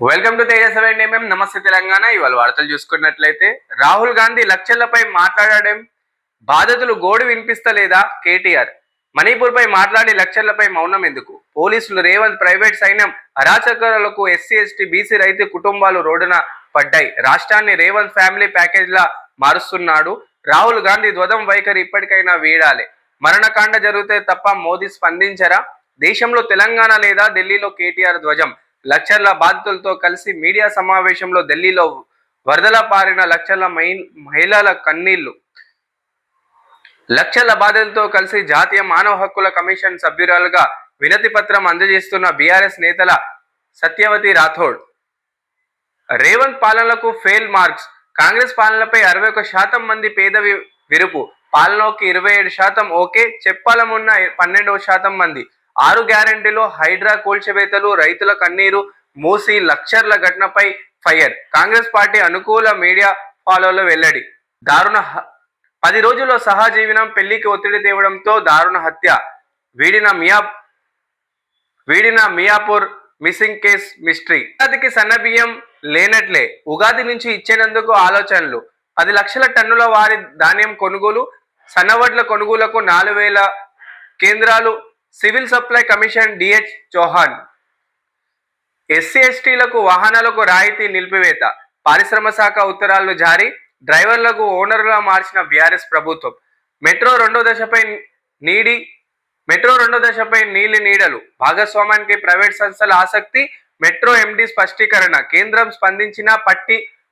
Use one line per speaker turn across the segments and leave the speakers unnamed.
Welcome to తేజ7 నమస్తే తెలంగాణ. ఇవాళ వార్తలు చూసుకున్నట్లయితే రాహుల్ గాంధీ లక్షలపై మాట్లాడడం బాధితులు గోడు వినిపిస్తలేదా? కేటీఆర్ మణిపూర్ పై మాట్లాడి లక్షలపై మౌనం ఎందుకు? పోలీసులు రేవంత్ ప్రైవేట్ సైన్యం అరాచకాలకు ఎస్సీ ఎస్టీ బీసీ రైతు కుటుంబాలు రోడ్డున పడ్డాయి. రాష్ట్రాన్ని రేవంత్ ఫ్యామిలీ ప్యాకేజ్ లా మారుస్తున్నాడు. రాహుల్ గాంధీ ధ్వజం వైఖరి ఇప్పటికైనా వీడాలి. మరణకాండ జరిగితే తప్ప మోదీ స్పందించరా? దేశంలో తెలంగాణ లేదా ఢిల్లీలో కేటీఆర్ ధ్వజం. లక్షల బాధితులతో కలిసి మీడియా సమావేశంలో ఢిల్లీలో వరదల పారిన లక్షల మహిళల కన్నీళ్లు. లక్షల బాధితులతో కలిసి జాతీయ మానవ హక్కుల కమిషన్ సభ్యురాలుగా వినతి పత్రం అందజేస్తున్న బీఆర్ఎస్ నేతల సత్యవతి రాథోడ్. రేవంత్ పాలనలకు ఫెయిల్ మార్క్స్. కాంగ్రెస్ పాలనపై 61% మంది పేద విరుపు. పాలనకి 27% ఓకే, చెప్పాలమున్న 12% మంది. 6 గ్యారంటీలో హైడ్రా కూల్చివేతలు, రైతుల కన్నీరు, మూసి లక్షర్ల ఘటనపై ఫైర్. కాంగ్రెస్ పార్టీ అనుకూల మీడియా ఫాలోలో వెల్లడి. దారుణ 10 రోజుల్లో సహజీవనం, పెళ్లికి ఒత్తిడి తేవడంతో దారుణ హత్య. వీడిన మియాపూర్ మిస్సింగ్ కేస్ మిస్టరీ. ఉగాదికి సన్నబియ్యం లేనట్లే, ఉగాది నుంచి ఇచ్చేందుకు ఆలోచనలు. 10 లక్షల టన్నుల వారి ధాన్యం కొనుగోలు, సన్నవడ్ల కొనుగోలుకు 4,000 కేంద్రాలు. Civil supply commission D H Chauhan. SC ఎస్టీలకు వాహనాలకు రాయితీ నిలిపివేత. పారిశ్రమ శాఖ ఉత్తరాలు జారీ. డ్రైవర్లకు ఓనర్గా మార్చిన బీఆర్ఎస్ ప్రభుత్వం. మెట్రో రెండో దశపై నీలి నీడలు. భాగస్వామ్యానికి ప్రైవేట్ సంస్థల ఆసక్తి. మెట్రో ఎండి స్పష్టీకరణ. కేంద్రం స్పందించినా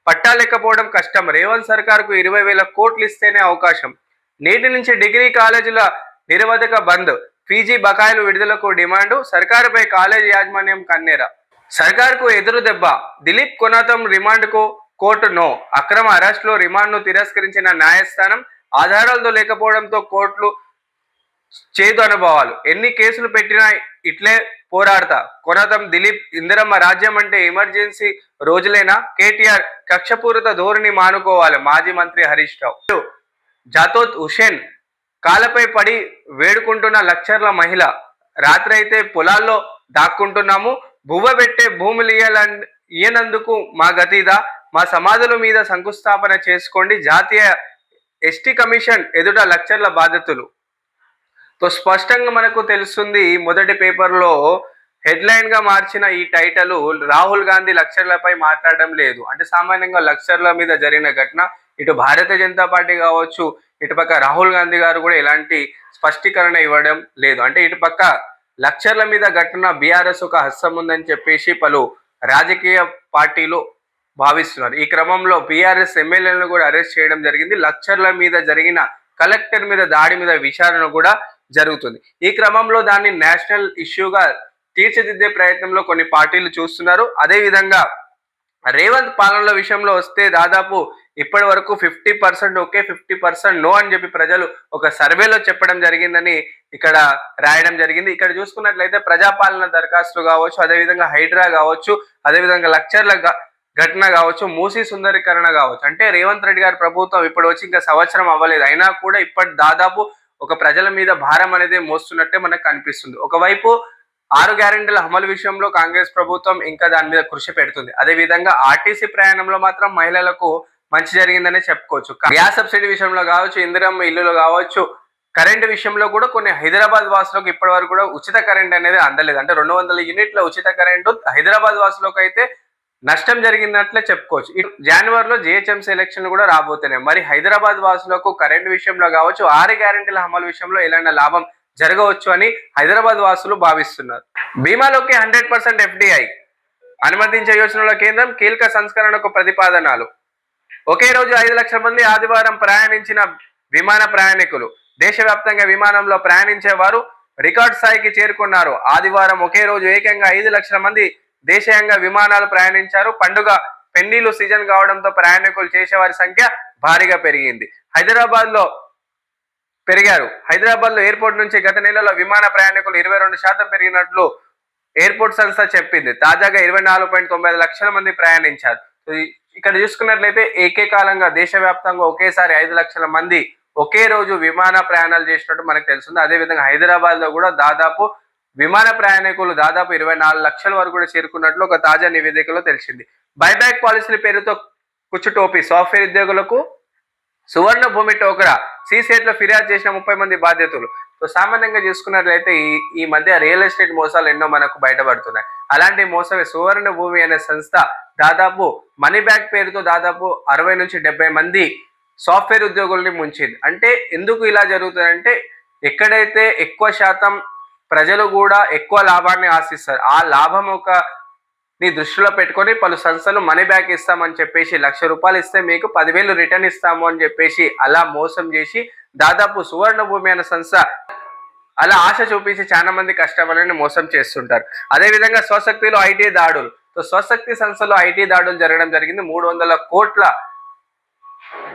పట్టాలేకపోవడం కష్టం. రేవంత్ సర్కార్కు 20,000 కోట్లు ఇస్తేనే అవకాశం. నేటి నుంచి డిగ్రీ కాలేజీల నిరవధిక బంద్. పీజీ బకాయిలు విడుదలకు డిమాండు. సర్కారుపై కాలేజీ యాజమాన్యం కన్నెర. సర్కార్కు ఎదురు దెబ్బ. దిలీప్ కొనాతం రిమాండ్కు కోర్టు నో. అక్రమ అరెస్టులో రిమాండ్ను తిరస్కరించిన న్యాయస్థానం. ఆధారాలతో లేకపోవడంతో కోర్టులు చేదు అనుభవాలు. ఎన్ని కేసులు పెట్టినా ఇట్లే పోరాడతా. కొనాతం దిలీప్. ఇందిరమ్మ రాజ్యం అంటే ఎమర్జెన్సీ రోజులైనా? కేటీఆర్ కక్షపూరిత ధోరణి మానుకోవాలి. మాజీ మంత్రి హరీష్ రావు. జాతోత్ హుసేన్ కాలపై పడి వేడుకుంటున్న లక్షల మహిళ. రాత్రి అయితే పొలాల్లో దాక్కుంటున్నాము. బువ్వ పెట్టే భూములు ఇయ్యనందుకు మా గతిదా? మా సమాధుల మీద శంకుస్థాపన చేసుకోండి. జాతీయ ఎస్టీ కమిషన్ ఎదుట లక్షల బాధితులు. తో స్పష్టంగా మనకు తెలుస్తుంది. మొదటి పేపర్లో హెడ్లైన్ గా మార్చిన ఈ టైటిల్ రాహుల్ గాంధీ లక్షలపై మాట్లాడడం లేదు. అంటే సామాన్యంగా లక్షల మీద జరిగిన ఘటన. ఇటు భారతీయ జనతా పార్టీ కావచ్చు, ఇటుపక్క రాహుల్ గాంధీ గారు కూడా ఎలాంటి స్పష్టీకరణ ఇవ్వడం లేదు. అంటే ఇటుపక్క లక్షల మీద ఘటన బీఆర్ఎస్ ఒక హస్తం ఉందని చెప్పేసి పలు రాజకీయ పార్టీలు భావిస్తున్నారు. ఈ క్రమంలో బీఆర్ఎస్ ఎమ్మెల్యేలను కూడా అరెస్ట్ చేయడం జరిగింది. లక్షల మీద జరిగిన కలెక్టర్ మీద దాడి మీద విచారణ కూడా జరుగుతుంది. ఈ క్రమంలో దాన్ని నేషనల్ ఇష్యూగా తీర్చిదిద్దే ప్రయత్నంలో కొన్ని పార్టీలు చూస్తున్నారు. అదేవిధంగా రేవంత్ పాలనల విషయంలో వస్తే దాదాపు ఇప్పటి వరకు 50% ఓకే, 50% నో అని చెప్పి ప్రజలు ఒక సర్వేలో చెప్పడం జరిగిందని ఇక్కడ రాయడం జరిగింది. ఇక్కడ చూసుకున్నట్లయితే ప్రజాపాలన దరఖాస్తులు కావచ్చు, అదేవిధంగా హైడ్రా కావచ్చు, అదేవిధంగా లక్షల ఘటన కావచ్చు, మూసీ సుందరీకరణ కావచ్చు. అంటే రేవంత్ రెడ్డి గారి ప్రభుత్వం ఇప్పుడు వచ్చి ఇంకా సంవత్సరం అవ్వలేదు, అయినా కూడా ఇప్పటి దాదాపు ఒక ప్రజల మీద భారం అనేది మోస్తున్నట్టే మనకు కనిపిస్తుంది. ఒకవైపు 6 గ్యారెంటీల అమలు విషయంలో కాంగ్రెస్ ప్రభుత్వం ఇంకా దాని మీద కృషి పెడుతుంది. అదేవిధంగా ఆర్టీసీ ప్రయాణంలో మాత్రం మహిళలకు మంచి జరిగిందనే చెప్పుకోవచ్చు. గ్యాస్ సబ్సిడీ విషయంలో కావచ్చు, ఇందిరమ్మ ఇల్లులో కావచ్చు, కరెంటు విషయంలో కూడా కొన్ని హైదరాబాద్ వాసులకు ఇప్పటి వరకు కూడా ఉచిత కరెంట్ అనేది అందలేదు. అంటే 200 యూనిట్ల ఉచిత కరెంటు హైదరాబాద్ వాసులకు అయితే నష్టం జరిగినట్లే చెప్పుకోవచ్చు. జనవరిలో జిహెచ్ఎంసీ ఎలక్షన్లు కూడా రాబోతున్నాయి. మరి హైదరాబాద్ వాసులకు కరెంటు విషయంలో కావచ్చు, 6 గ్యారెంటీల అమలు విషయంలో ఎలాంటి లాభం జరగవచ్చు అని హైదరాబాద్ వాసులు భావిస్తున్నారు. బీమాలోకి 100% ఎఫ్డిఐ అనుమతించే యోచనలో కేంద్రం. కీలక సంస్కరణకు ప్రతిపాదనలు. ఒకే రోజు 5 లక్షల మంది ఆదివారం ప్రయాణించిన విమాన ప్రయాణికులు. దేశవ్యాప్తంగా విమానంలో ప్రయాణించే వారు రికార్డ్ స్థాయికి చేరుకున్నారు. ఆదివారం ఒకే రోజు ఏకంగా 5 లక్షల మంది దేశీయంగా విమానాలు ప్రయాణించారు. పండుగ పెళ్లిళ్లు సీజన్ కావడంతో ప్రయాణికులు చేసేవారి సంఖ్య భారీగా పెరిగింది. హైదరాబాద్ లో ఎయిర్పోర్ట్ నుంచి గత నెలలో విమాన ప్రయాణికులు 22% పెరిగినట్లు ఎయిర్పోర్ట్ సంస్థ చెప్పింది. తాజాగా 24.95 లక్షల మంది ప్రయాణించారు. ఇక్కడ చూసుకున్నట్లయితే ఏకకాలంగా దేశవ్యాప్తంగా ఒకేసారి 5 లక్షల మంది ఒకే రోజు విమాన ప్రయాణాలు చేసినట్టు మనకు తెలుస్తుంది. అదేవిధంగా హైదరాబాద్ లో కూడా దాదాపు విమాన ప్రయాణికులు దాదాపు 24 లక్షల వరకు కూడా చేరుకున్నట్లు ఒక తాజా నివేదికలో తెలిసింది. బైబ్యాక్ పాలసీల పేరుతో కుచ్చుటోపీ సాఫ్ట్వేర్ ఉద్యోగులకు సువర్ణ భూమి టోకరా, సీసేట్లో ఫిర్యాదు చేసిన 30 మంది బాధ్యతలు. సో సామాన్యంగా చూసుకున్నట్లయితే ఈ మధ్య రియల్ ఎస్టేట్ మోసాలు ఎన్నో మనకు బయటపడుతున్నాయి. అలాంటి మోసమే సువర్ణ భూమి అనే సంస్థ దాదాపు మనీ బ్యాక్ పేరుతో దాదాపు 60 నుంచి 70 మంది సాఫ్ట్వేర్ ఉద్యోగుల్ని ముంచింది. అంటే ఎందుకు ఇలా జరుగుతుందంటే ఎక్కడైతే ఎక్కువ శాతం ప్రజలు కూడా ఎక్కువ లాభాన్ని ఆశిస్తారు, ఆ లాభం ని దృష్టిలో పెట్టుకొని పలు సంస్థలు మనీ బ్యాక్ ఇస్తామని చెప్పేసి ₹1,00,000 ఇస్తే మీకు 10,000 రిటర్న్ ఇస్తాము అని చెప్పేసి అలా మోసం చేసి దాదాపు సువర్ణ భూమి అనే సంస్థ అలా ఆశ చూపించి చాలా మంది కస్టమర్లను మోసం చేస్తుంటారు. అదేవిధంగా స్వశక్తిలో ఐటీ దాడులు. సో స్వశక్తి సంస్థలో ఐటీ దాడులు జరగడం జరిగింది. 300 కోట్ల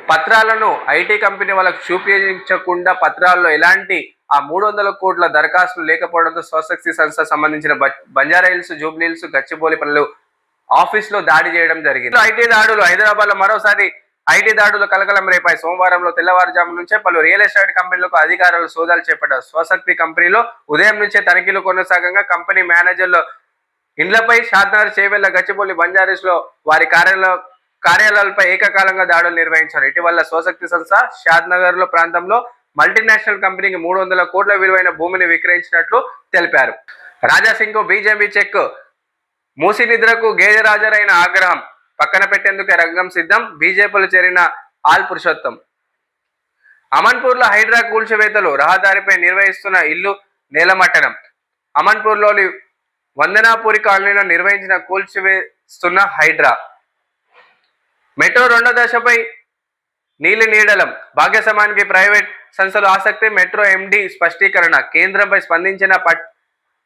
పత్రాలను ఐటీ కంపెనీ వాళ్ళకు చూపించకుండా పత్రాల్లో ఎలాంటి ఆ 300 కోట్ల దరఖాస్తులు లేకపోవడంతో స్వశక్తి సంస్థ సంబంధించిన Banjara hills, Jubilee hills, Gachibowli పనులు ఆఫీస్ లో దాడి చేయడం జరిగింది. ఐటీ దాడులు. హైదరాబాద్ లో మరోసారి ఐటీ దాడులు కలకలం రేపాయి. సోమవారంలో తెల్లవారుజాము నుంచే పలు రియల్ ఎస్టేట్ కంపెనీలకు అధికారులు సోదాలు చేపట్టారు. స్వశక్తి కంపెనీలో ఉదయం నుంచే తనిఖీలు కొనసాగంగా కంపెనీ మేనేజర్లు ఇండ్లపై షాద్నగర్, చేవెళ్ల, గచ్చిబౌలి, బంజారాస్ లో వారి కార్యాలయాలపై ఏకకాలంగా దాడులు నిర్వహించారు. ఇటీవల స్వశక్తి సంస్థ షాద్నగర్ లో ప్రాంతంలో మల్టీనేషనల్ కంపెనీకి 300 కోట్ల విలువైన భూమిని విక్రయించినట్లు తెలిపారు. Raja Singh BJP check. మూసి నిద్రకు గేదెరాజరైన ఆగ్రహం పక్కన పెట్టేందుకే రంగం సిద్ధం. బీజేపీలో చేరిన ఆల్ పురుషోత్తం. అమన్పూర్ లో హైడ్రా కూల్చివేతలు. రహదారిపై నిర్వహిస్తున్న ఇల్లు నేలమట్టడం. అమన్పూర్ లోని వందనాపూరి కాలనీలో నిర్వహించిన కూల్చివేస్తున్న హైడ్రా. మెట్రో 2వ దశపై నీడలం. భాగస్వామ్యానికి ప్రైవేట్ సంస్థలు ఆసక్తి. మెట్రో ఎండి స్పష్టీకరణ. కేంద్రంపై స్పందించిన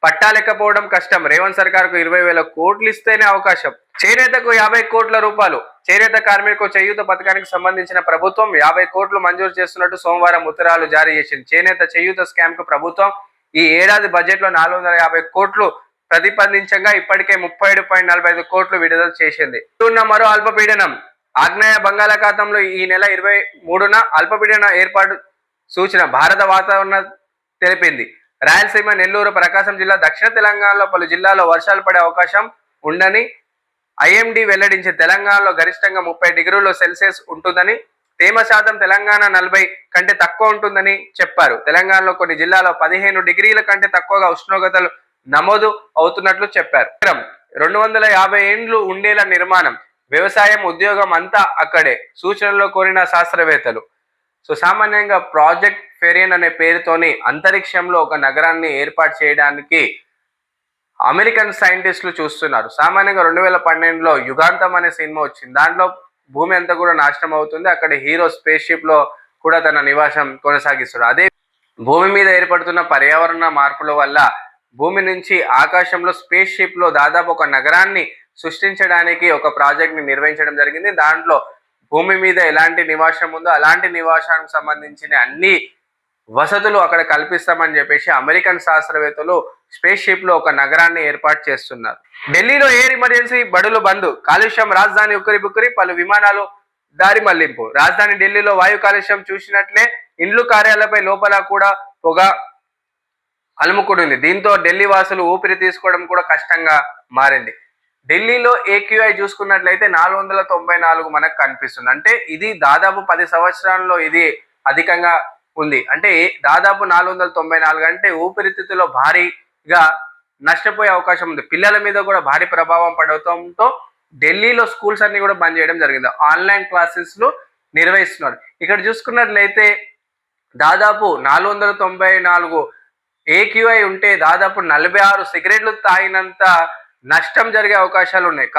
పట్టాలేకపోవడం కష్టం. రేవంత్ సర్కార్కు 20,000 కోట్లు ఇస్తేనే అవకాశం. చేనేతకు 50 కోట్ల రూపాయలు. చేనేత కార్మికులకు చేయూత పథకానికి సంబంధించిన ప్రభుత్వం 50 కోట్లు మంజూరు చేస్తున్నట్టు సోమవారం ఉత్తరాలు జారీ చేసింది. చేనేత చేయూత స్కామ్ కు ప్రభుత్వం ఈ ఏడాది బడ్జెట్ లో 450 కోట్లు ప్రతిపాదించగా ఇప్పటికే 37.45 కోట్లు విడుదల చేసింది. మరో అల్పపీడనం. ఆగ్నేయ బంగాళాఖాతంలో ఈ నెల 23న అల్పపీడన ఏర్పాటు సూచన భారత వాతావరణ తెలిపింది. రాయలసీమ, నెల్లూరు, ప్రకాశం జిల్లా, దక్షిణ తెలంగాణలో పలు జిల్లాల్లో వర్షాలు పడే అవకాశం ఉందని ఐఎండీ వెల్లడించి తెలంగాణలో గరిష్టంగా 30 డిగ్రీల సెల్సియస్ ఉంటుందని, తేమ శాతం తెలంగాణ 40 కంటే తక్కువ ఉంటుందని చెప్పారు. తెలంగాణలో కొన్ని జిల్లాల్లో 15 డిగ్రీల కంటే తక్కువగా ఉష్ణోగ్రతలు నమోదు అవుతున్నట్లు చెప్పారు. 250 ఏండ్లు ఉండేలా నిర్మాణం, వ్యవసాయం, ఉద్యోగం అంతా అక్కడే. సూచనలో కోరిన శాస్త్రవేత్తలు. సో సామాన్యంగా ప్రాజెక్ట్ ఫెరియన్ అనే పేరుతోని అంతరిక్షంలో ఒక నగరాన్ని ఏర్పాటు చేయడానికి అమెరికన్ సైంటిస్టులు చూస్తున్నారు. సామాన్యంగా 2012లో యుగాంతం అనే సినిమా వచ్చింది. దాంట్లో భూమి అంతా కూడా నాశనం అవుతుంది. అక్కడ హీరో స్పేస్ షిప్ లో కూడా తన నివాసం కొనసాగిస్తాడు. అదే భూమి మీద ఏర్పడుతున్న పర్యావరణ మార్పుల వల్ల భూమి నుంచి ఆకాశంలో స్పేస్ షిప్ లో దాదాపు ఒక నగరాన్ని సృష్టించడానికి ఒక ప్రాజెక్ట్ ని నిర్వహించడం జరిగింది. దాంట్లో భూమి మీద ఎలాంటి నివాసం ఉందో అలాంటి నివాసానికి సంబంధించిన అన్ని వసతులు అక్కడ కల్పిస్తామని చెప్పేసి అమెరికన్ శాస్త్రవేత్తలు స్పేస్ షిప్ లో ఒక నగరాన్ని ఏర్పాటు చేస్తున్నారు. ఢిల్లీలో ఎయిర్ ఎమర్జెన్సీ, బడులు బంద్. కాలుష్యం. రాజధాని ఉక్కిరిబిక్కిరి, పలు విమానాలు దారి మళ్లింపు. రాజధాని ఢిల్లీలో వాయు కాలుష్యం చూసినట్లే ఇండ్లు, కార్యాలయాలపై లోపల కూడా పొగ అలుముకుంటుంది. దీంతో ఢిల్లీ వాసులు ఊపిరి తీసుకోవడం కూడా కష్టంగా మారింది. ఢిల్లీలో ఏక్యూఐ చూసుకున్నట్లయితే 494 మనకు కనిపిస్తుంది. అంటే ఇది దాదాపు 10 సంవత్సరాల్లో ఇది అధికంగా ఉంది. అంటే దాదాపు 494 అంటే ఊపిరితిత్తులో భారీగా నష్టపోయే అవకాశం ఉంది. పిల్లల మీద కూడా భారీ ప్రభావం పడటంతో ఢిల్లీలో స్కూల్స్ అన్ని కూడా బంద్ చేయడం జరిగింది. ఆన్లైన్ క్లాసెస్లు నిర్వహిస్తున్నారు. ఇక్కడ చూసుకున్నట్లయితే దాదాపు 494 ఏక్యూఐ ఉంటే దాదాపు 46 సిగరెట్లు తాగినంత నష్టం జరిగే అవకాశాలు ఉన్నాయి.